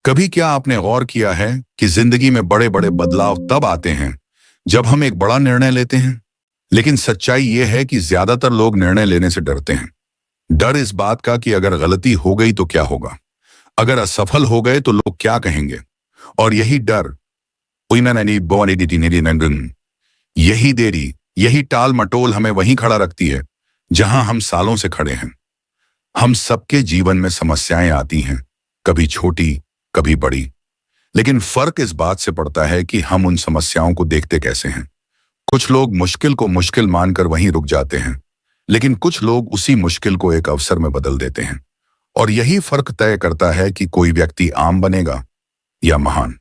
कभी क्या आपने गौर किया है कि जिंदगी में बड़े बड़े बदलाव तब आते हैं जब हम एक बड़ा निर्णय लेते हैं। लेकिन सच्चाई यह है कि ज्यादातर लोग निर्णय लेने से डरते हैं। डर इस बात का कि अगर गलती हो गई तो क्या होगा, अगर असफल हो गए तो लोग क्या कहेंगे। और यही डर, यही देरी, यही टाल मटोल हमें वहीं खड़ा रखती है जहां हम सालों से खड़े हैं। हम सबके जीवन में समस्याएं आती हैं, कभी छोटी कभी बड़ी। लेकिन फर्क इस बात से पड़ता है कि हम उन समस्याओं को देखते कैसे हैं। कुछ लोग मुश्किल को मुश्किल मानकर वहीं रुक जाते हैं, लेकिन कुछ लोग उसी मुश्किल को एक अवसर में बदल देते हैं। और यही फर्क तय करता है कि कोई व्यक्ति आम बनेगा या महान।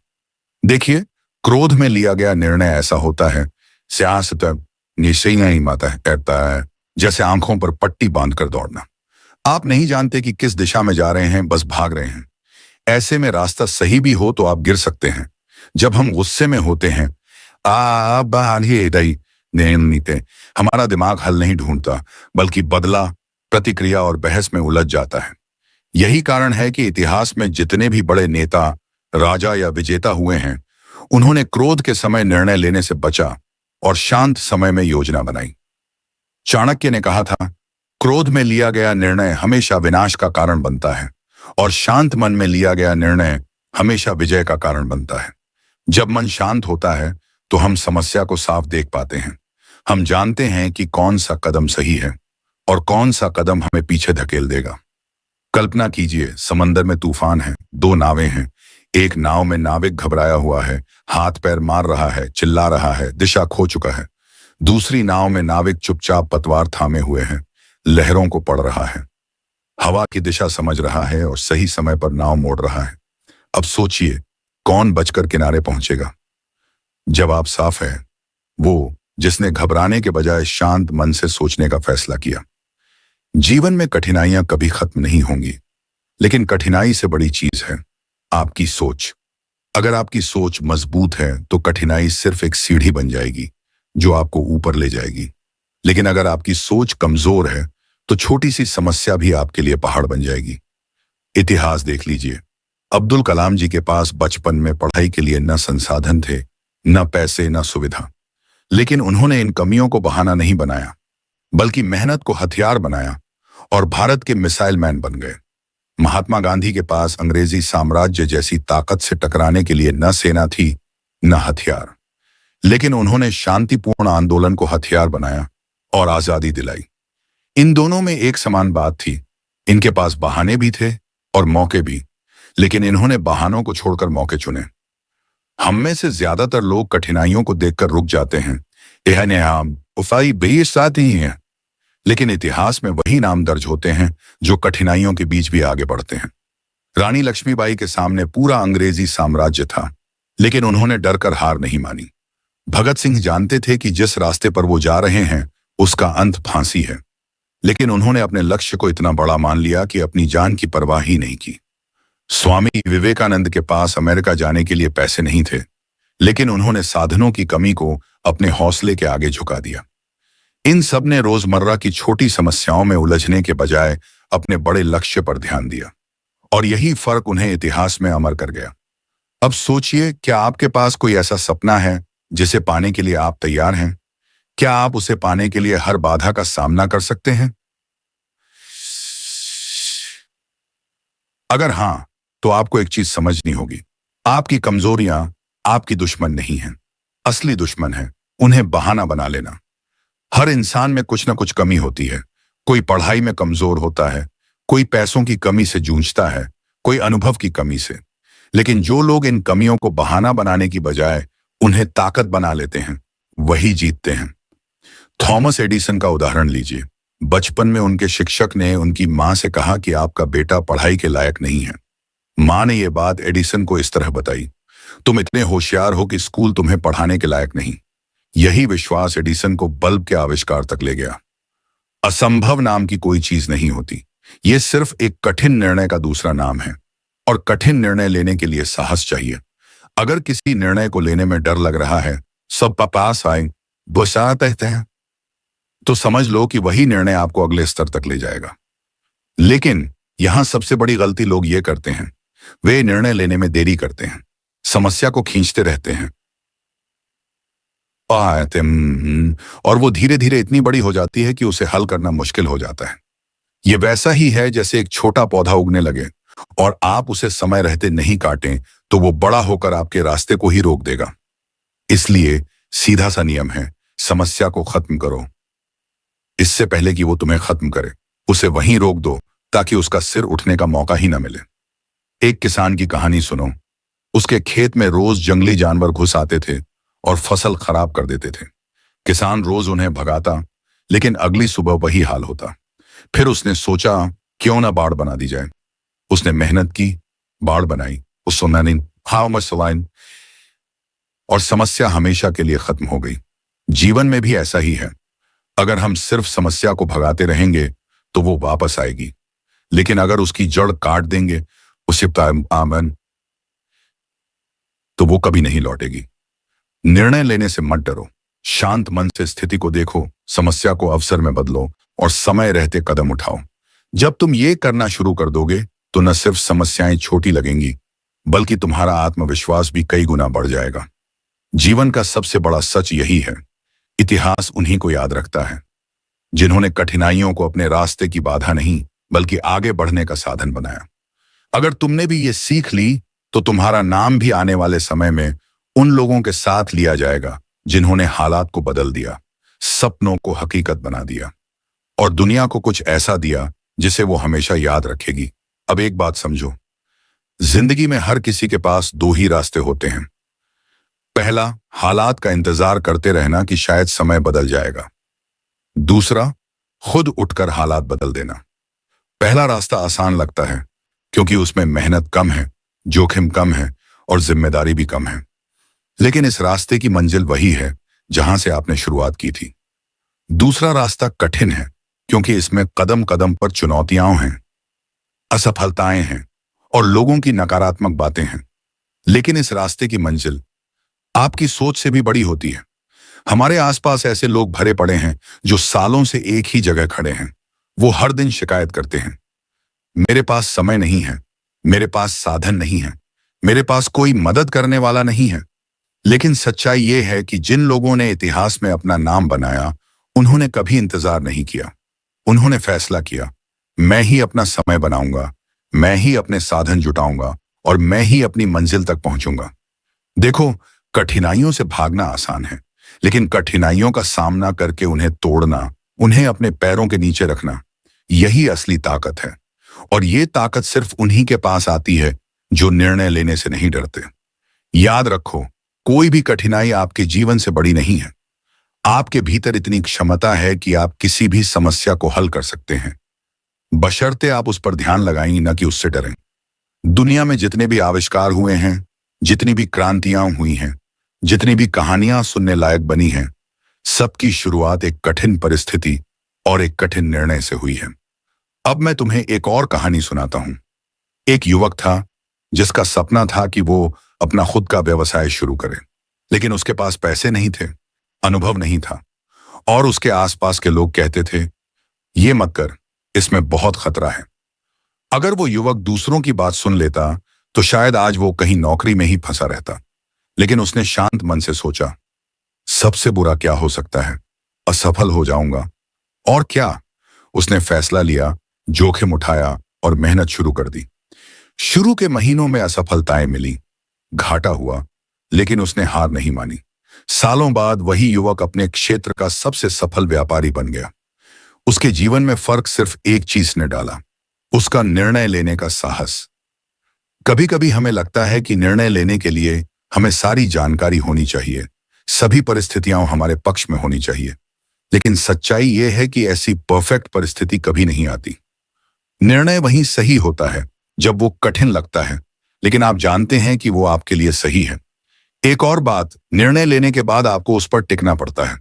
देखिए, क्रोध में लिया गया निर्णय ऐसा होता है, सियासत निश्चय नहीं माता है कहता है, जैसे आंखों पर पट्टी बांधकर दौड़ना। आप नहीं जानते कि किस दिशा में जा रहे हैं, बस भाग रहे हैं। ऐसे में रास्ता सही भी हो तो आप गिर सकते हैं। जब हम गुस्से में होते हैं, हमारा दिमाग हल नहीं ढूंढता, बल्कि बदला, प्रतिक्रिया और बहस में उलझ जाता है। यही कारण है कि इतिहास में जितने भी बड़े नेता, राजा या विजेता हुए हैं, उन्होंने क्रोध के समय निर्णय लेने से बचा और शांत समय में योजना बनाई। चाणक्य ने कहा था, क्रोध में लिया गया निर्णय हमेशा विनाश का कारण बनता है और शांत मन में लिया गया निर्णय हमेशा विजय का कारण बनता है। जब मन शांत होता है तो हम समस्या को साफ देख पाते हैं। हम जानते हैं कि कौन सा कदम सही है और कौन सा कदम हमें पीछे धकेल देगा। कल्पना कीजिए, समंदर में तूफान है, दो नावें हैं। एक नाव में नाविक घबराया हुआ है, हाथ पैर मार रहा है, चिल्ला रहा है, दिशा खो चुका है। दूसरी नाव में नाविक चुपचाप पतवार थामे हुए है, लहरों को पढ़ रहा है, हवा की दिशा समझ रहा है और सही समय पर नाव मोड़ रहा है। अब सोचिए, कौन बचकर किनारे पहुंचेगा? जवाब साफ है, वो जिसने घबराने के बजाय शांत मन से सोचने का फैसला किया। जीवन में कठिनाइयां कभी खत्म नहीं होंगी, लेकिन कठिनाई से बड़ी चीज है आपकी सोच। अगर आपकी सोच मजबूत है तो कठिनाई सिर्फ एक सीढ़ी बन जाएगी जो आपको ऊपर ले जाएगी। लेकिन अगर आपकी सोच कमजोर है तो छोटी सी समस्या भी आपके लिए पहाड़ बन जाएगी। इतिहास देख लीजिए, अब्दुल कलाम जी के पास बचपन में पढ़ाई के लिए न संसाधन थे, न पैसे, न सुविधा। लेकिन उन्होंने इन कमियों को बहाना नहीं बनाया, बल्कि मेहनत को हथियार बनाया और भारत के मिसाइल मैन बन गए। महात्मा गांधी के पास अंग्रेजी साम्राज्य जैसी ताकत से टकराने के लिए न सेना थी न हथियार, लेकिन उन्होंने शांतिपूर्ण आंदोलन को हथियार बनाया और आजादी दिलाई। इन दोनों में एक समान बात थी, इनके पास बहाने भी थे और मौके भी, लेकिन इन्होंने बहानों को छोड़कर मौके चुने। हम में से ज्यादातर लोग कठिनाइयों को देखकर रुक जाते हैं, ही है। लेकिन इतिहास में वही नाम दर्ज होते हैं जो कठिनाइयों के बीच भी आगे बढ़ते हैं। रानी लक्ष्मीबाई के सामने पूरा अंग्रेजी साम्राज्य था, लेकिन उन्होंने डरकर हार नहीं मानी। भगत सिंह जानते थे कि जिस रास्ते पर वो जा रहे हैं उसका अंत फांसी है, लेकिन उन्होंने अपने लक्ष्य को इतना बड़ा मान लिया कि अपनी जान की परवाह ही नहीं की। स्वामी विवेकानंद के पास अमेरिका जाने के लिए पैसे नहीं थे, लेकिन उन्होंने साधनों की कमी को अपने हौसले के आगे झुका दिया। इन सब ने रोजमर्रा की छोटी समस्याओं में उलझने के बजाय अपने बड़े लक्ष्य पर ध्यान दिया, और यही फर्क उन्हें इतिहास में अमर कर गया। अब सोचिए, क्या आपके पास कोई ऐसा सपना है जिसे पाने के लिए आप तैयार हैं? क्या आप उसे पाने के लिए हर बाधा का सामना कर सकते हैं? अगर हां, तो आपको एक चीज समझनी होगी, आपकी कमजोरियां आपकी दुश्मन नहीं हैं, असली दुश्मन है उन्हें बहाना बना लेना। हर इंसान में कुछ ना कुछ कमी होती है। कोई पढ़ाई में कमजोर होता है, कोई पैसों की कमी से जूझता है, कोई अनुभव की कमी से। लेकिन जो लोग इन कमियों को बहाना बनाने की बजाय उन्हें ताकत बना लेते हैं, वही जीतते हैं। थॉमस एडिसन का उदाहरण लीजिए। बचपन में उनके शिक्षक ने उनकी मां से कहा कि आपका बेटा पढ़ाई के लायक नहीं है। मां ने यह बात एडिसन को इस तरह बताई, तुम इतने होशियार हो कि स्कूल तुम्हें पढ़ाने के लायक नहीं। यही विश्वास एडिसन को बल्ब के आविष्कार तक ले गया। असंभव नाम की कोई चीज नहीं होती, यह सिर्फ एक कठिन निर्णय का दूसरा नाम है। और कठिन निर्णय लेने के लिए साहस चाहिए। अगर किसी निर्णय को लेने में डर लग रहा है, सब पास आए कहते हैं, तो समझ लो कि वही निर्णय आपको अगले स्तर तक ले जाएगा। लेकिन यहां सबसे बड़ी गलती लोग ये करते हैं, वे निर्णय लेने में देरी करते हैं, समस्या को खींचते रहते हैं। और वो धीरे धीरे इतनी बड़ी हो जाती है कि उसे हल करना मुश्किल हो जाता है। ये वैसा ही है जैसे एक छोटा पौधा उगने लगे और आप उसे समय रहते नहीं काटें तो वो बड़ा होकर आपके रास्ते को ही रोक देगा। इसलिए सीधा सा नियम है, समस्या को खत्म करो इससे पहले कि वो तुम्हें खत्म करे। उसे वहीं रोक दो ताकि उसका सिर उठने का मौका ही ना मिले। एक किसान की कहानी सुनो। उसके खेत में रोज जंगली जानवर घुस आते थे और फसल खराब कर देते थे। किसान रोज उन्हें भगाता, लेकिन अगली सुबह वही हाल होता। फिर उसने सोचा क्यों ना बाड़ बना दी जाए। उसने मेहनत की, बाड़ बनाई, उस और समस्या हमेशा के लिए खत्म हो गई। जीवन में भी ऐसा ही है। अगर हम सिर्फ समस्या को भगाते रहेंगे तो वो वापस आएगी, लेकिन अगर उसकी जड़ काट देंगे उसे आमन तो वो कभी नहीं लौटेगी। निर्णय लेने से मत डरो, शांत मन से स्थिति को देखो, समस्या को अवसर में बदलो और समय रहते कदम उठाओ। जब तुम ये करना शुरू कर दोगे तो न सिर्फ समस्याएं छोटी लगेंगी, बल्कि तुम्हारा आत्मविश्वास भी कई गुना बढ़ जाएगा। जीवन का सबसे बड़ा सच यही है, इतिहास उन्हीं को याद रखता है जिन्होंने कठिनाइयों को अपने रास्ते की बाधा नहीं बल्कि आगे बढ़ने का साधन बनाया। अगर तुमने भी ये सीख ली तो तुम्हारा नाम भी आने वाले समय में उन लोगों के साथ लिया जाएगा जिन्होंने हालात को बदल दिया, सपनों को हकीकत बना दिया और दुनिया को कुछ ऐसा दिया जिसे वो हमेशा याद रखेगी। अब एक बात समझो, जिंदगी में हर किसी के पास दो ही रास्ते होते हैं। पहला, हालात का इंतजार करते रहना कि शायद समय बदल जाएगा। दूसरा, खुद उठकर हालात बदल देना। पहला रास्ता आसान लगता है क्योंकि उसमें मेहनत कम है, जोखिम कम है और जिम्मेदारी भी कम है। लेकिन इस रास्ते की मंजिल वही है जहां से आपने शुरुआत की थी। दूसरा रास्ता कठिन है क्योंकि इसमें कदम कदम पर चुनौतियां हैं, असफलताएं हैं और लोगों की नकारात्मक बातें हैं। लेकिन इस रास्ते की मंजिल आपकी सोच से भी बड़ी होती है। हमारे आसपास ऐसे लोग भरे पड़े हैं जो सालों से एक ही जगह खड़े हैं। वो हर दिन शिकायत करते हैं, मेरे पास समय नहीं है, मेरे पास साधन नहीं है, मेरे पास कोई मदद करने वाला नहीं है। लेकिन सच्चाई ये है कि जिन लोगों ने इतिहास में अपना नाम बनाया, उन्होंने कभी इंतजार नहीं किया। उन्होंने फैसला किया, मैं ही अपना समय बनाऊंगा, मैं ही अपने साधन जुटाऊंगा और मैं ही अपनी मंजिल तक पहुंचूंगा। देखो, कठिनाइयों से भागना आसान है, लेकिन कठिनाइयों का सामना करके उन्हें तोड़ना, उन्हें अपने पैरों के नीचे रखना, यही असली ताकत है। और ये ताकत सिर्फ उन्हीं के पास आती है जो निर्णय लेने से नहीं डरते। याद रखो, कोई भी कठिनाई आपके जीवन से बड़ी नहीं है। आपके भीतर इतनी क्षमता है कि आप किसी भी समस्या को हल कर सकते हैं, बशर्ते आप उस पर ध्यान लगाएं, न कि उससे डरें। दुनिया में जितने भी आविष्कार हुए हैं, जितनी भी क्रांतियां हुई हैं, जितनी भी कहानियां सुनने लायक बनी हैं, सबकी शुरुआत एक कठिन परिस्थिति और एक कठिन निर्णय से हुई है। अब मैं तुम्हें एक और कहानी सुनाता हूं। एक युवक था जिसका सपना था कि वो अपना खुद का व्यवसाय शुरू करे, लेकिन उसके पास पैसे नहीं थे, अनुभव नहीं था और उसके आसपास के लोग कहते थे, ये मत कर, इसमें बहुत खतरा है। अगर वो युवक दूसरों की बात सुन लेता तो शायद आज वो कहीं नौकरी में ही फंसा रहता। लेकिन उसने शांत मन से सोचा, सबसे बुरा क्या हो सकता है, असफल हो जाऊंगा, और क्या। उसने फैसला लिया, जोखिम उठाया और मेहनत शुरू कर दी। शुरू के महीनों में असफलताएं मिली, घाटा हुआ, लेकिन उसने हार नहीं मानी। सालों बाद वही युवक अपने क्षेत्र का सबसे सफल व्यापारी बन गया। उसके जीवन में फर्क सिर्फ एक चीज ने डाला, उसका निर्णय लेने का साहस। कभी कभी हमें लगता है कि निर्णय लेने के लिए हमें सारी जानकारी होनी चाहिए, सभी परिस्थितियां हमारे पक्ष में होनी चाहिए। लेकिन सच्चाई यह है कि ऐसी परफेक्ट परिस्थिति कभी नहीं आती। निर्णय वहीं सही होता है जब वो कठिन लगता है, लेकिन आप जानते हैं कि वो आपके लिए सही है। एक और बात, निर्णय लेने के बाद आपको उस पर टिकना पड़ता है।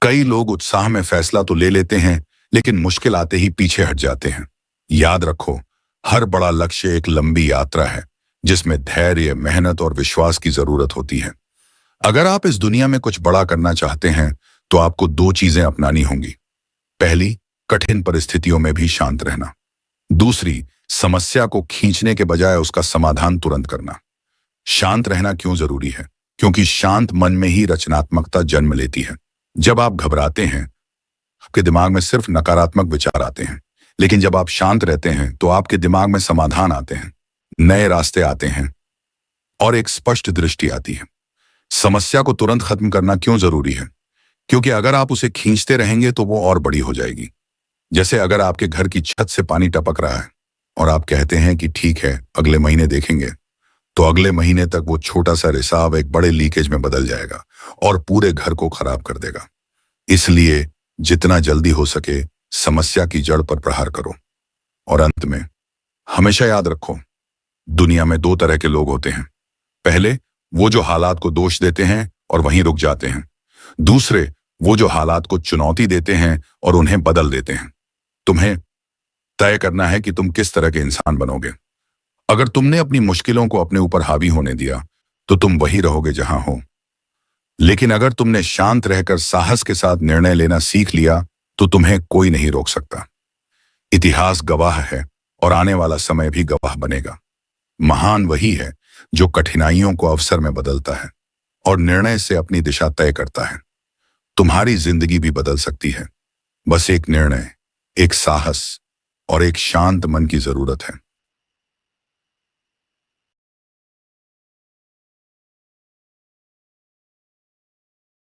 कई लोग उत्साह में फैसला तो ले लेते हैं, लेकिन मुश्किल आते ही पीछे हट जाते हैं। याद रखो, हर बड़ा लक्ष्य एक लंबी यात्रा है जिसमें धैर्य, मेहनत और विश्वास की जरूरत होती है। अगर आप इस दुनिया में कुछ बड़ा करना चाहते हैं तो आपको दो चीजें अपनानी होंगी। पहली, कठिन परिस्थितियों में भी शांत रहना। दूसरी, समस्या को खींचने के बजाय उसका समाधान तुरंत करना। शांत रहना क्यों जरूरी है? क्योंकि शांत मन में ही रचनात्मकता जन्म लेती है। जब आप घबराते हैं, आपके दिमाग में सिर्फ नकारात्मक विचार आते हैं, लेकिन जब आप शांत रहते हैं तो आपके दिमाग में समाधान आते हैं, नए रास्ते आते हैं और एक स्पष्ट दृष्टि आती है। समस्या को तुरंत खत्म करना क्यों जरूरी है? क्योंकि अगर आप उसे खींचते रहेंगे तो वो और बड़ी हो जाएगी। जैसे अगर आपके घर की छत से पानी टपक रहा है और आप कहते हैं कि ठीक है, अगले महीने देखेंगे, तो अगले महीने तक वो छोटा सा रिसाव एक बड़े लीकेज में बदल जाएगा और पूरे घर को खराब कर देगा। इसलिए जितना जल्दी हो सके समस्या की जड़ पर प्रहार करो। और अंत में हमेशा याद रखो, दुनिया में दो तरह के लोग होते हैं। पहले वो जो हालात को दोष देते हैं और वहीं रुक जाते हैं। दूसरे वो जो हालात को चुनौती देते हैं और उन्हें बदल देते हैं। तुम्हें तय करना है कि तुम किस तरह के इंसान बनोगे। अगर तुमने अपनी मुश्किलों को अपने ऊपर हावी होने दिया तो तुम वही रहोगे जहां हो। लेकिन अगर तुमने शांत रहकर साहस के साथ निर्णय लेना सीख लिया तो तुम्हें कोई नहीं रोक सकता। इतिहास गवाह है और आने वाला समय भी गवाह बनेगा। महान वही है जो कठिनाइयों को अवसर में बदलता है और निर्णय से अपनी दिशा तय करता है। तुम्हारी जिंदगी भी बदल सकती है। बस एक निर्णय, एक साहस और एक शांत मन की जरूरत है।